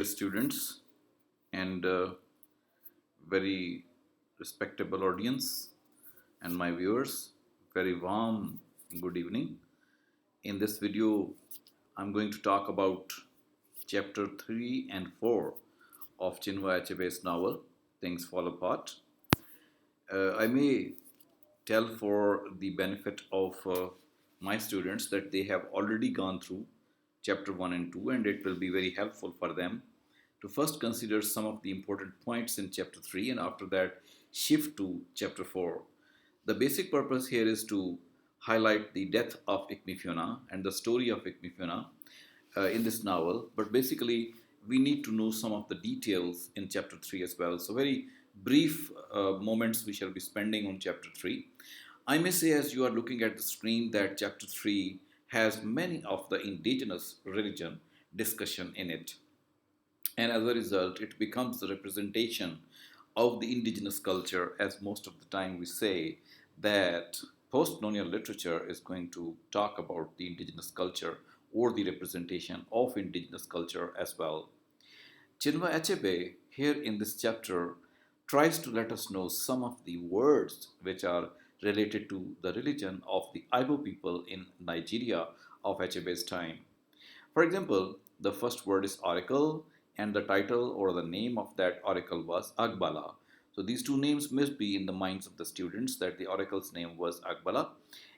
Students and very respectable audience and my viewers, very warm good evening. In this video, I'm going to talk about chapter 3 and 4 of Chinua Achebe's novel, Things Fall Apart. I may tell for the benefit of my students that they have already gone through chapter 1 and 2, and it will be very helpful for them to first consider some of the important points in chapter 3 and after that shift to chapter 4. The basic purpose here is to highlight the death of Ikmifuna and the story of Ikmifuna in this novel, but basically we need to know some of the details in chapter 3 as well. So, very brief moments we shall be spending on chapter 3. I may say, as you are looking at the screen, that chapter 3 has many of the indigenous religion discussion in it, and as a result it becomes the representation of the indigenous culture, as most of the time we say that post-colonial literature is going to talk about the indigenous culture or the representation of indigenous culture as well. Chinua Achebe here in this chapter tries to let us know some of the words which are related to the religion of the Igbo people in Nigeria of Achebe's time. For example, the first word is oracle, and the title or the name of that oracle was Agbala. So these two names must be in the minds of the students that the oracle's name was Agbala,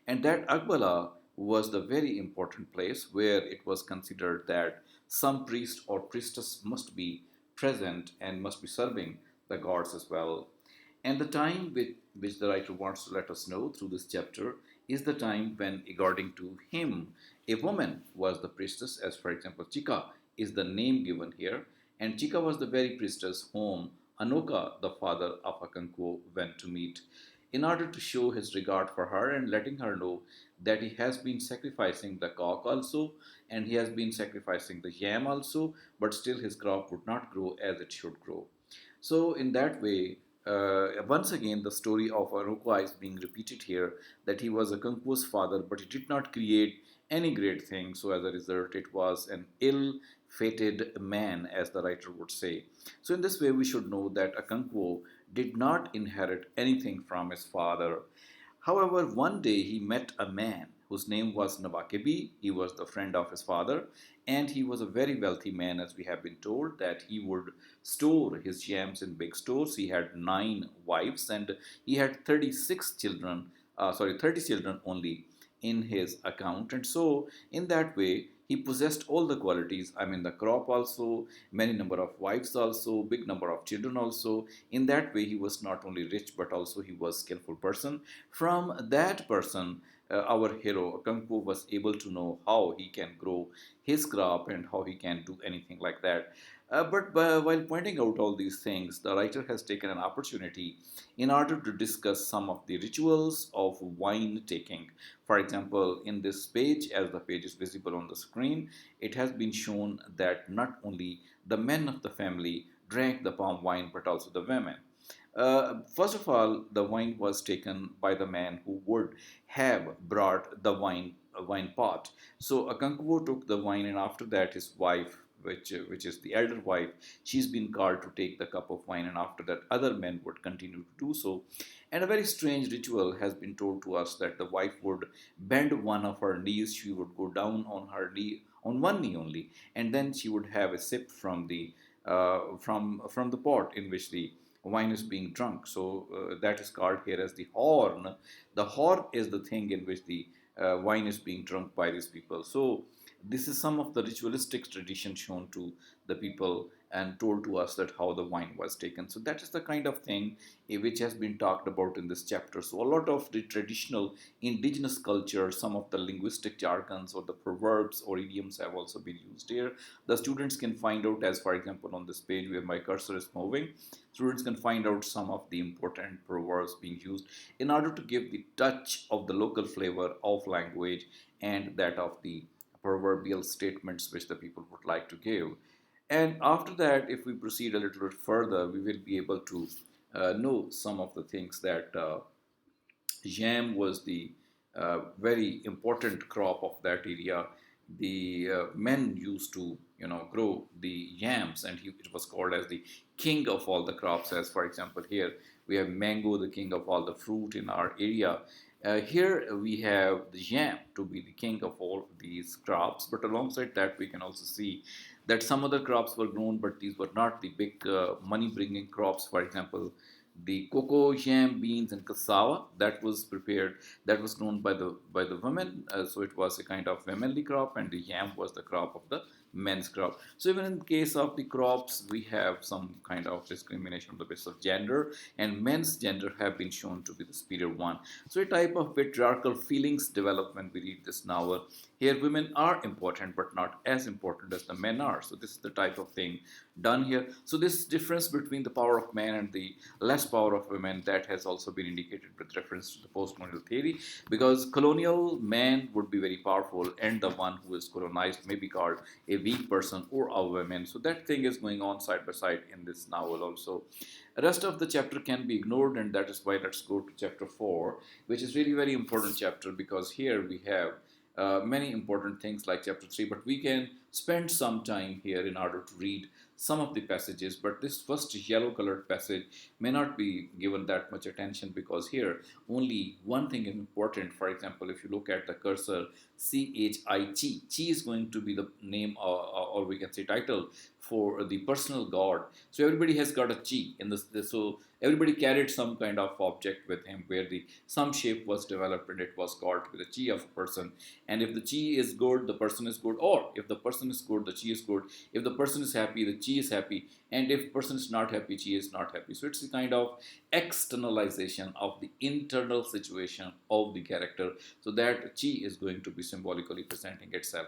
and that Agbala was the very important place where it was considered that some priest or priestess must be present and must be serving the gods as well. And the time with which the writer wants to let us know through this chapter is the time when, according to him, a woman was the priestess, as for example, Chika is the name given here, and Chika was the very priestess whom Anoka, the father of Akanko, went to meet in order to show his regard for her and letting her know that he has been sacrificing the cock also and he has been sacrificing the yam also, but still his crop would not grow as it should grow. So, in that way, once again, the story of Arukwa is being repeated here that he was a Kunku's father, but he did not create any great thing. So, as a result, it was an ill fated man, as the writer would say. So, in this way, we should know that Akankuo did not inherit anything from his father. However, one day he met a man whose name was Nabakebi. He was the friend of his father, and he was a very wealthy man, as we have been told that he would store his yams in big stores. He had 9 wives and he had 36 children, 30 children only in his account. And so, in that way, he possessed all the qualities. I mean, the crop also, many number of wives also, big number of children also. In that way, he was not only rich but also he was skillful person. From that person, our hero Kanku was able to know how he can grow his crop and how he can do anything like that. But while pointing out all these things, the writer has taken an opportunity in order to discuss some of the rituals of wine taking. For example, in this page, as the page is visible on the screen, it has been shown that not only the men of the family drank the palm wine, but also the women. First of all, the wine was taken by the man who would have brought the wine pot. So Akankuo took the wine, and after that, his wife, which is the elder wife, she's been called to take the cup of wine, and after that, other men would continue to do so. And a very strange ritual has been told to us that the wife would bend one of her knees, she would go down on her knee, on one knee only, and then she would have a sip from the from the pot in which the wine is being drunk. So that is called here as the horn. The horn is the thing in which the wine is being drunk by these people. So this is some of the ritualistic tradition shown to the people and told to us that how the wine was taken. So that is the kind of thing which has been talked about in this chapter. So a lot of the traditional indigenous culture, some of the linguistic jargons or the proverbs or idioms have also been used here. The students can find out, as for example on this page where my cursor is moving, students can find out some of the important proverbs being used in order to give the touch of the local flavor of language and that of the proverbial statements which the people would like to give. And after that, if we proceed a little bit further, we will be able to know some of the things that yam was the very important crop of that area. the men used to grow the yams, and it was called as the king of all the crops. As for example, here we have mango, the king of all the fruit in our area. Here we have the yam to be the king of all these crops, but alongside that we can also see that some other crops were grown, but these were not the big money bringing crops. For example, the cocoa, yam, beans, and cassava that was prepared, that was grown by the women. So it was a kind of womanly crop, and the yam was the crop of the men's crop. So even in case of the crops, we have some kind of discrimination on the basis of gender, and men's gender have been shown to be the superior one. So a type of patriarchal feelings develop when we read this novel. Here, women are important, but not as important as the men are. So this is the type of thing done here. So this difference between the power of men and the less power of women, that has also been indicated with reference to the post-colonial theory, because colonial man would be very powerful, and the one who is colonized may be called a weak person or a woman. So that thing is going on side by side in this novel also. The rest of the chapter can be ignored, and that is why let's go to chapter 4, which is really very important chapter, because here we have many important things like chapter 3, but we can spend some time here in order to read some of the passages. But this first yellow colored passage may not be given that much attention, because here only one thing is important. For example, if you look at the cursor chi, chi is going to be the name, or we can say title for the personal god. So everybody has got a chi in this. So everybody carried some kind of object with him where the some shape was developed, and it was called to be the chi of a person. And if the chi is good, the person is good, or if the person is good, the chi is good. If the person is happy, the chi is happy, and if person is not happy, chi is not happy. So it's a kind of externalization of the internal situation of the character, so that chi is going to be symbolically presenting itself.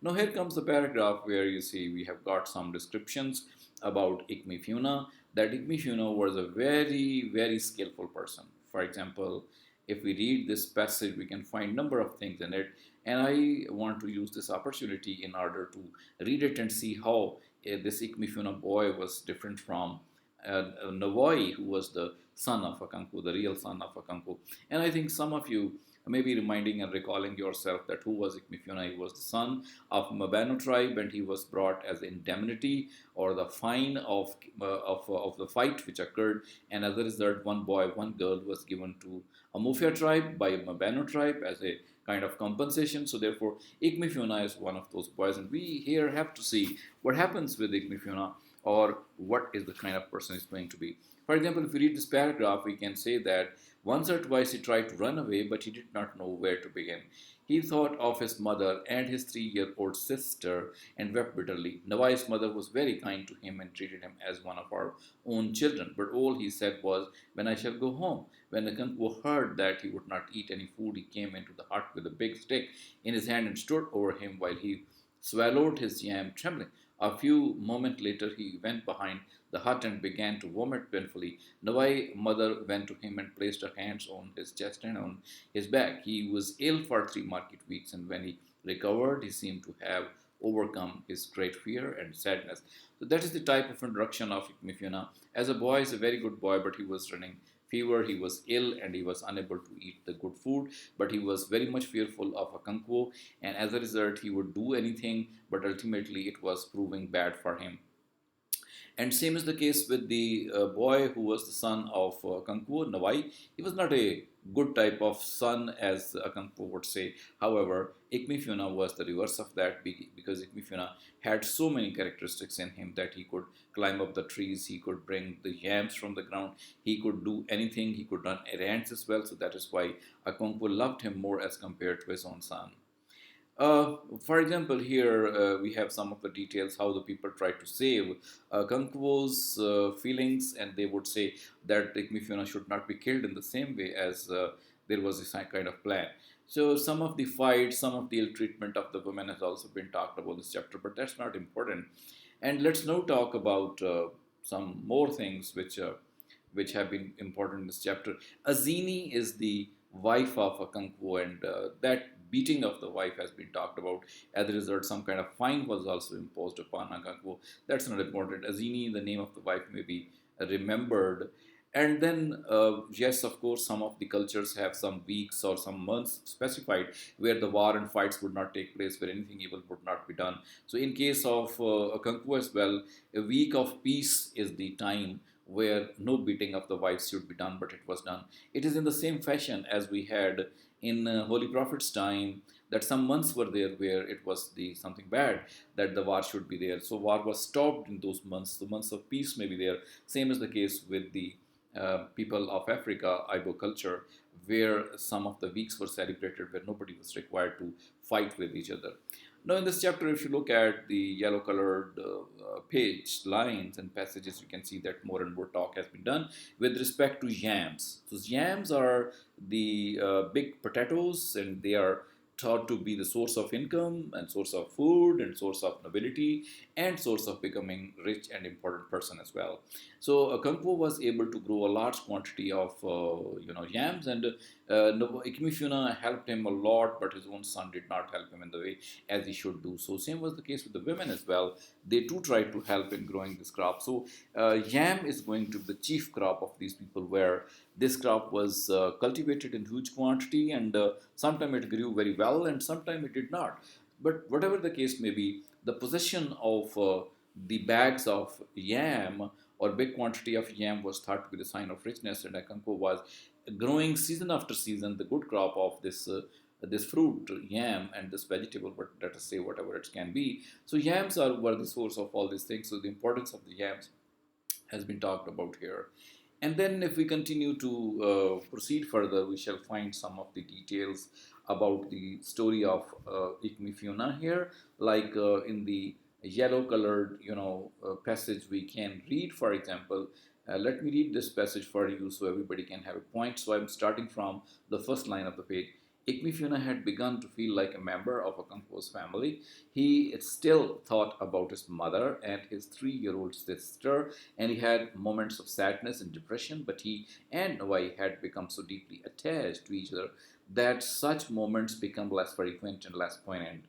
Now here comes the paragraph where you see we have got some descriptions about Ikmifuna, that Ikmifuna was a very, very skillful person. For example, if we read this passage, we can find number of things in it, and I want to use this opportunity in order to read it and see how this Ikmifuna boy was different from Navoi, who was the son of Akanku, the real son of Akanku. And I think some of you may be reminding and recalling yourself that who was Ikmifuna. He was the son of Mabano tribe, and he was brought as indemnity or the fine of the fight which occurred. And as a result, one boy, one girl was given to a Mufia tribe by Mabano tribe as a kind of compensation. So therefore, Ikmifuna is one of those boys, and we here have to see what happens with Ikmifuna, or what is the kind of person he's going to be. For example, if we read this paragraph, we can say that once or twice he tried to run away, but he did not know where to begin. He thought of his mother and his 3-year-old sister and wept bitterly. Nawai's mother was very kind to him and treated him as one of our own children, but all he said was, "When I shall go home." When the Kanku heard that he would not eat any food, he came into the hut with a big stick in his hand and stood over him while he swallowed his yam, trembling. A few moments later, he went behind the hut and began to vomit painfully. Nawai's mother went to him and placed her hands on his chest and on his back. He was ill for 3 market weeks, and when he recovered, he seemed to have overcome his great fear and sadness. So that is the type of introduction of Ikmifuna. As a boy, he's a very good boy, but he was running fever, he was ill, and he was unable to eat the good food, but he was very much fearful of Akankuo, and as a result, he would do anything, but ultimately it was proving bad for him. And same is the case with the boy who was the son of Kanku, Nawai. He was not a good type of son, as Kanku would say. However, Ikmifuna was the reverse of that, because Ikmifuna had so many characteristics in him that he could climb up the trees, he could bring the yams from the ground, he could do anything, he could run errands as well. So that is why Akonku loved him more as compared to his own son. For example, here we have some of the details how the people tried to save Kankwo's feelings, and they would say that Ikmifuna should not be killed in the same way as there was this kind of plan. So some of the fights, some of the ill treatment of the women has also been talked about in this chapter, but that's not important. And let's now talk about some more things which have been important in this chapter. Azini is the wife of Akankwo, and that beating of the wife has been talked about. As a result, some kind of fine was also imposed upon Akankwo. That's not important. Azini, the name of the wife, may be remembered. And then, yes, of course, some of the cultures have some weeks or some months specified where the war and fights would not take place, where anything evil would not be done. So, in case of a Kanku as well, a week of peace is the time where no beating of the wives should be done, but it was done. It is in the same fashion as we had in Holy Prophet's time, that some months were there where it was the something bad, that the war should be there. So war was stopped in those months. The months of peace may be there. Same is the case with the people of Africa, Igbo culture, where some of the weeks were celebrated where nobody was required to fight with each other. Now, in this chapter, if you look at the yellow colored page, lines, and passages, you can see that more and more talk has been done with respect to yams. So, yams are the big potatoes, and they are thought to be the source of income and source of food and source of nobility and source of becoming rich and important person as well. So Kangpo was able to grow a large quantity of yams, and Ikmifuna helped him a lot, but his own son did not help him in the way as he should do. So same was the case with the women as well. They too tried to help in growing this crop. So yam is going to be the chief crop of these people, where this crop was cultivated in huge quantity, and sometimes it grew very well, and sometimes it did not. But whatever the case may be, the possession of the bags of yam or big quantity of yam was thought to be the sign of richness, and Akanko was growing season after season the good crop of this fruit, yam, and this vegetable, but let us say whatever it can be. So yams were the source of all these things. So the importance of the yams has been talked about here. And then, if we continue to proceed further, we shall find some of the details about the story of Ikmifuna here. Like in the yellow colored, passage, we can read, for example, let me read this passage for you so everybody can have a point. So I'm starting from the first line of the page. Ikmifuna had begun to feel like a member of a composed family. He still thought about his mother and his 3-year-old sister, and he had moments of sadness and depression, but he and Nawai had become so deeply attached to each other that such moments become less frequent and less poignant.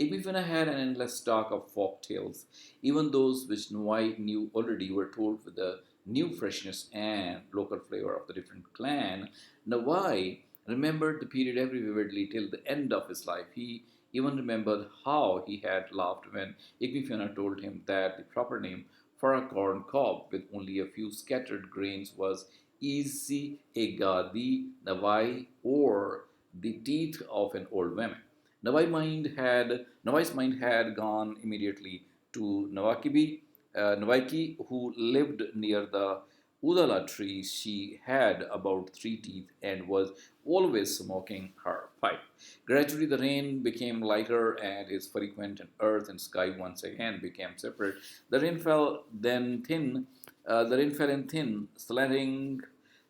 Ibifina had an endless stock of folk tales. Even those which Nawai knew already were told with the new freshness and local flavor of the different clan. Nawai remembered the period every vividly till the end of his life. He even remembered how he had laughed when Ignifiona told him that the proper name for a corn cob with only a few scattered grains was Easy Egadi Nawai, or the teeth of an old woman. Nawai's mind had gone immediately to Navaiki, who lived near the Udala tree. She had about 3 teeth and was always smoking her pipe. Gradually, the rain became lighter, and his frequent and earth and sky once again became separate. The rain fell in thin, slanting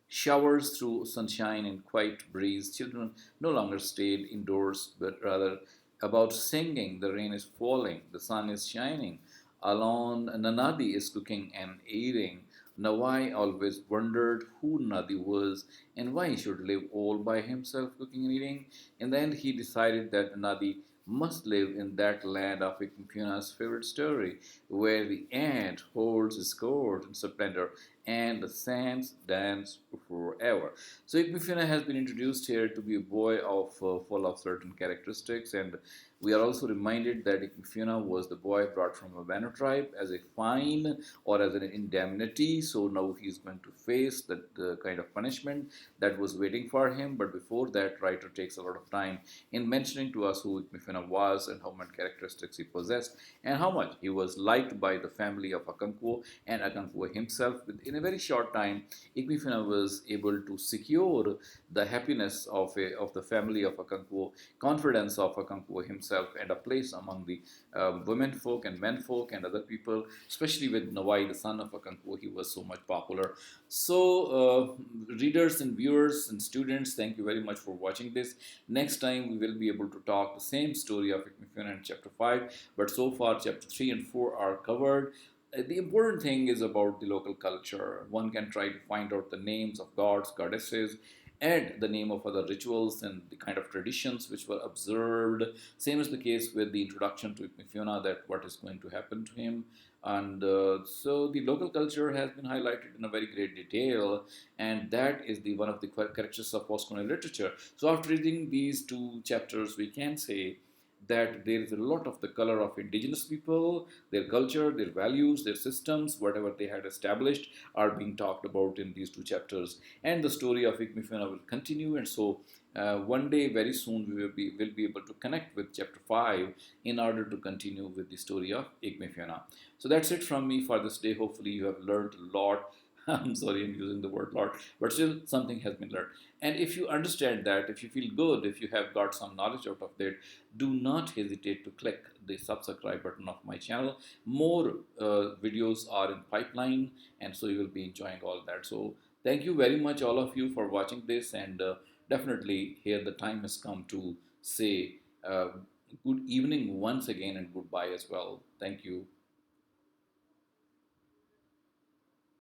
showers through sunshine and quiet breeze. Children no longer stayed indoors, but rather about singing. The rain is falling, the sun is shining. Alone, Nanadi is cooking and eating. Nawai always wondered who Nadi was and why he should live all by himself cooking and eating. In the end, he decided that Nadi must live in that land of Ikmpuna's favorite story, where the ant holds his court in splendor and the sands dance forever. So Ikmifuna has been introduced here to be a boy full of certain characteristics, and we are also reminded that Ikmifuna was the boy brought from a Banu tribe as a fine or as an indemnity. So now he is going to face the kind of punishment that was waiting for him. But before that, writer takes a lot of time in mentioning to us who Ikmifuna was and how many characteristics he possessed and how much he was liked by the family of Akankuo and Akankuo himself. In a very short time, Ikmifuna was able to secure the happiness of the family of Akankuo, confidence of Akankuo himself, and a place among the women folk and men folk and other people, especially with Nawai, the son of Akankuo. He was so much popular. So, readers and viewers and students, thank you very much for watching this. Next time, we will be able to talk the same story of Ikmifuna in chapter 5, but so far, chapter 3 and 4 are covered. The important thing is about the local culture. One can try to find out the names of gods, goddesses, and the name of other rituals and the kind of traditions which were observed. Same is the case with the introduction to Ifnifuna, that what is going to happen to him And so the local culture has been highlighted in a very great detail, and that is the one of the characters of postcolonial literature. So after reading these two chapters, we can say that there is a lot of the color of indigenous people, their culture, their values, their systems, whatever they had established, are being talked about in these two chapters. And the story of Igmifuna will continue. And so, one day, very soon, we will be able to connect with chapter 5 in order to continue with the story of Igmifuna. So that's it from me for this day. Hopefully, you have learned a lot. I'm sorry, I'm using the word lot, but still something has been learned. And if you understand that, if you feel good, if you have got some knowledge out of that, do not hesitate to click the subscribe button of my channel. More videos are in pipeline, and so you will be enjoying all that. So thank you very much, all of you, for watching this, and definitely here the time has come to say good evening once again and goodbye as well. Thank you.